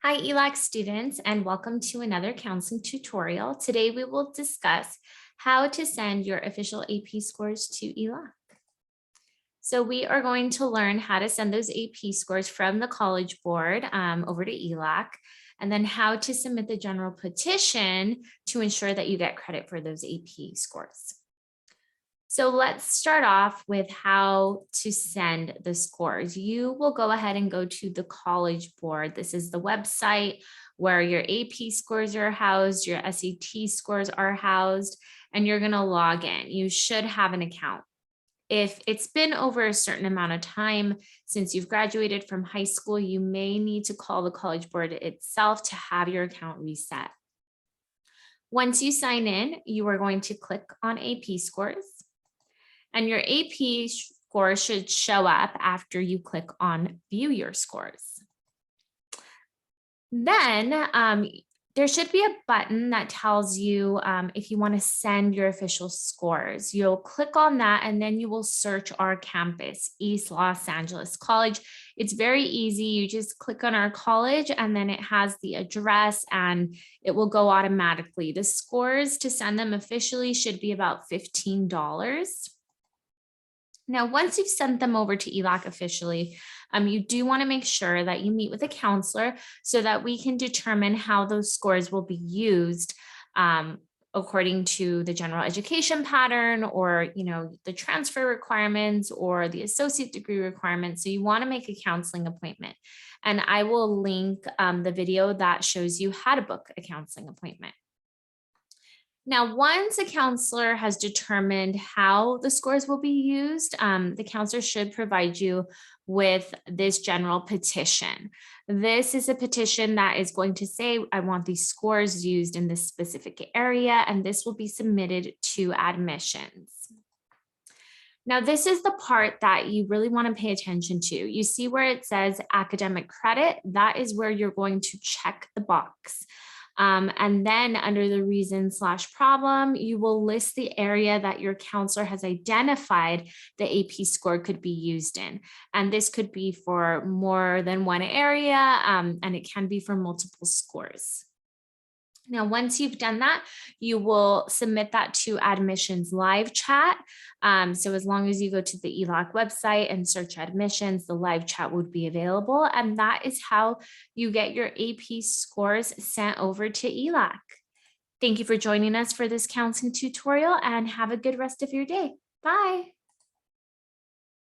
Hi, ELAC students, and welcome to another counseling tutorial. Today, we will discuss how to send your official AP scores to ELAC. So we are going to learn how to send those AP scores from the College Board over to ELAC, and then how to submit the general petition to ensure that you get credit for those AP scores. So let's start off with how to send the scores. You will go ahead and go to the College Board. This is the website where your AP scores are housed, your SAT scores are housed, and you're going to log in. You should have an account. If it's been over a certain amount of time since you've graduated from high school, you may need to call the College Board itself to have your account reset. Once you sign in, you are going to click on AP scores. And your AP score should show up after you click on view your scores. Then there should be a button that tells you if you want to send your official scores. You'll click on that and then you will search our campus, East Los Angeles College. It's very easy. You just click on our college and then it has the address and it will go automatically. The scores to send them officially should be about $15. Now, once you've sent them over to ELAC officially, you do want to make sure that you meet with a counselor so that we can determine how those scores will be used according to the general education pattern or, the transfer requirements or the associate degree requirements. So you want to make a counseling appointment. And I will link the video that shows you how to book a counseling appointment. Now, once a counselor has determined how the scores will be used, the counselor should provide you with this general petition. This is a petition that is going to say, I want these scores used in this specific area, and this will be submitted to admissions. Now, this is the part that you really want to pay attention to. You see where it says academic credit, that is where you're going to check the box. And then under the reason/problem, you will list the area that your counselor has identified the AP score could be used in. And this could be for more than one area, and it can be for multiple scores. Now, once you've done that, you will submit that to admissions live chat. So as long as you go to the ELAC website and search admissions, the live chat would be available. And that is how you get your AP scores sent over to ELAC. Thank you for joining us for this counseling tutorial and have a good rest of your day. Bye.